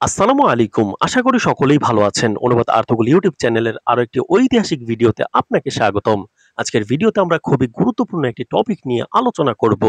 আসসালামু আলাইকুম। আশা করি সকলেই ভালো আছেন। অনুবাদ আর্তগুল ইউটিউব চ্যানেলের আরো একটি ঐতিহাসিক ভিডিওতে আপনাকে স্বাগতম। আজকের ভিডিওতে আমরা খুবই গুরুত্বপূর্ণ একটি টপিক নিয়ে আলোচনা করব।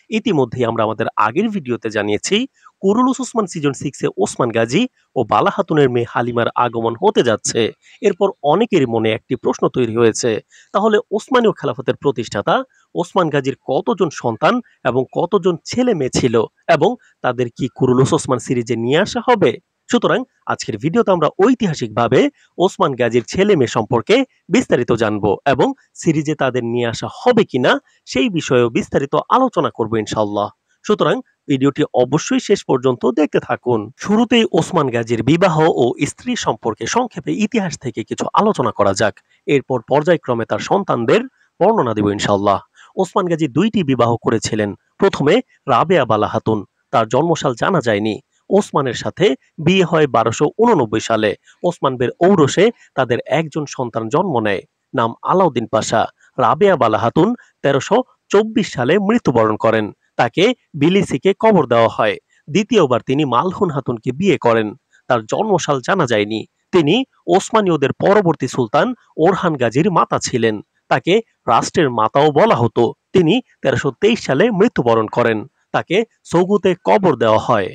ইতিমধ্যেই আমরা আমাদের আগের ভিডিওতে জানিয়েছি, কুরুলুস ওসমান সিজন 6 এ ওসমান গাজী ও বালা খাতুনের মেয়ে হালিমার আগমন হতে যাচ্ছে। এরপর অনেকেরই মনে একটি প্রশ্ন তৈরি হয়েছে, তাহলে ওসমানীয় খেলাফতের প্রতিষ্ঠাতা ওসমান গাজীর কতজন সন্তান এবং কতজন ছেলে মেয়ে ছিল, এবং তাদের কি কুরুলুস ওসমান সিরিজে নিয়ে আসা হবে? সুতরাং আজকের ভিডিওতে আমরা ঐতিহাসিকভাবে ওসমান গাজীর ছেলে মেয়ে সম্পর্কে বিস্তারিত জানবো এবং সিরিজে তাদের নিয়ে আসা হবে কিনা সেই বিষয়েও বিস্তারিত আলোচনা করব ইনশাআল্লাহ। সুতরাং ভিডিওটি অবশ্যই শেষ পর্যন্ত দেখতে থাকুন। শুরুতেই ওসমান গাজীর বিবাহ ও স্ত্রী সম্পর্কে সংক্ষেপে ইতিহাস থেকে কিছু আলোচনা করা যাক। এরপর পর্যায়ক্রমে তার সন্তানদের বর্ণনা দেব ইনশাআল্লাহ। ওসমান গাজী দুইটি বিবাহ করেছিলেন। প্রথমে রাবেয়া বালা খাতুন, তার জন্মসাল জানা যায়নি। ওসমানের সাথে বিয়ে হয় 1289 সালে। ওসমান বের ঔরসে তাদের একজন সন্তান জন্ম নেয়, নাম আলাউদ্দিন পাশা। রাবেয়া বালা খাতুন 1324 সালে মৃত্যুবরণ করেন। তাকে বিলিসিকে কবর দেওয়া হয়। দ্বিতীয়বার তিনি মালহুন খাতুনকে বিয়ে করেন। তার জন্মসাল জানা যায়নি। তিনি ওসমানীয়দের পরবর্তী সুলতান ওরহান গাজীর মাতা ছিলেন। তাকে রাষ্ট্রের মাতাও বলা হতো। তিনি 1323 সালে মৃত্যুবরণ করেন। তাকে সৌগুতে কবর দেওয়া হয়।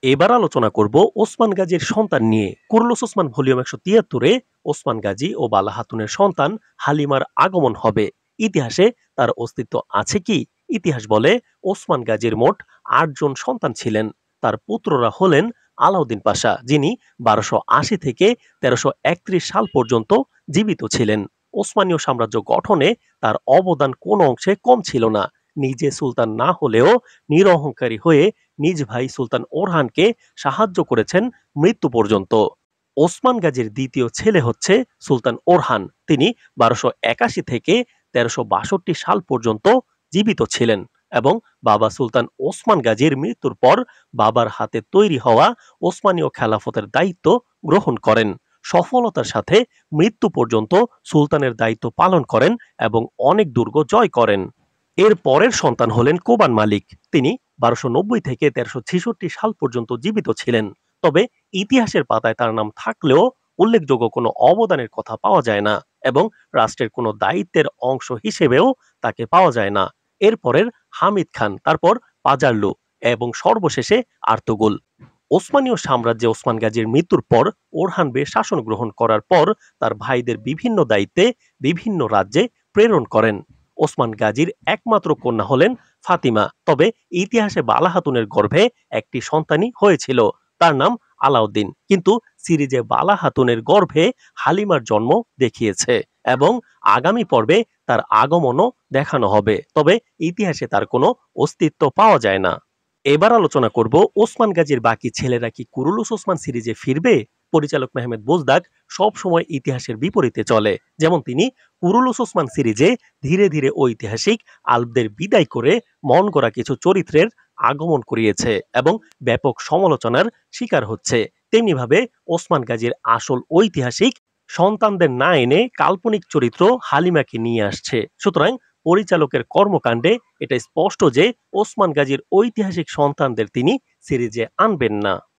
এবার আলোচনা করব ওসমান গাজীর সন্তান নিয়ে। কুরুলুস ওসমান ভলিউম 173-এ ওসমান গাজী ও বালা খাতুনের সন্তান হালিমার আগমন হবে। ইতিহাসে তার অস্তিত্ব আছে কি? ইতিহাস বলে ওসমান গাজীর মোট 8 জন সন্তান ছিলেন। তার পুত্ররা হলেন আলাউদ্দিন পাশা, যিনি 1280 থেকে 1331 সাল পর্যন্ত জীবিত ছিলেন। ওসমানীয় সাম্রাজ্য গঠনে তার অবদান কোন অংশে কম ছিল না। নিজে সুলতান না হলেও নিরহংকারী হয়ে নিজ ভাই সুলতান ওরহানকে সাহায্য করেছেন মৃত্যু পর্যন্ত। ওসমান গাজীর দ্বিতীয় ছেলে হচ্ছে সুলতান ওরহান। তিনি 1281 থেকে 1362 সাল পর্যন্ত জীবিত ছিলেন এবং বাবা সুলতান ওসমান গাজীর মৃত্যুর পর বাবার হাতে তৈরি হওয়া ওসমানীয় খেলাফতের দায়িত্ব গ্রহণ করেন। সফলতার সাথে মৃত্যু পর্যন্ত সুলতানের দায়িত্ব পালন করেন এবং অনেক দুর্গ জয় করেন। এর পরের সন্তান হলেন কোবান মালিক। তিনি 1290 থেকে 1366 সাল পর্যন্ত জীবিত ছিলেন। তবে ইতিহাসের পাতায় তার নাম থাকলেও উল্লেখযোগ্য কোনো অবদানের কথা পাওয়া যায় না এবং রাষ্ট্রের কোনো দায়িত্বের অংশ হিসেবেও তাকে পাওয়া যায় না। এরপরের হামিদ খান, তারপর পাজারলু এবং সর্বশেষে আর্তুগুল। ওসমানীয় সাম্রাজ্যে ওসমান গাজীর মৃত্যুর পর ওরহান বে শাসন গ্রহণ করার পর তার ভাইদের বিভিন্ন দায়িত্বে বিভিন্ন রাজ্যে প্রেরণ করেন। ওসমান গাজীর একমাত্র কন্যা হলেন ফাতিমা। তবে ইতিহাসে বালা খাতুনের গর্ভে একটি সন্তানই হয়েছিল, তার নাম আলাউদ্দিন। কিন্তু সিরিজে বালা খাতুনের গর্ভে হালিমার জন্ম দেখিয়েছে এবং আগামী পর্বে তার আগমনও দেখানো হবে। তবে ইতিহাসে তার কোনো অস্তিত্ব পাওয়া যায় না। এবার আলোচনা করব ওসমান গাজীর বাকি ছেলেরা কি কুরুলুস ওসমান সিরিজে ফিরবে। পরিচালক মেহমেদ বোজদাক সব সময় ইতিহাসের বিপরীতে চলে। যেমন তিনি কুরুলুস ওসমান সিরিজে ধীরে ধীরে ঐতিহাসিক আলবদের বিদায় করে মন গড়া কিছু চরিত্রের আগমন করিয়েছে এবং ব্যাপক সমালোচনার শিকার হচ্ছে। তেমনিভাবে ওসমান গাজীর আসল ঐতিহাসিক সন্তানদের না এনে কাল্পনিক চরিত্র হালিমাকে নিয়ে আসছে। সুতরাং পরিচালকের কর্মকাণ্ডে এটা স্পষ্ট যে ওসমান গাজীর ঐতিহাসিক সন্তানদের তিনি সিরিজে আনবেন না।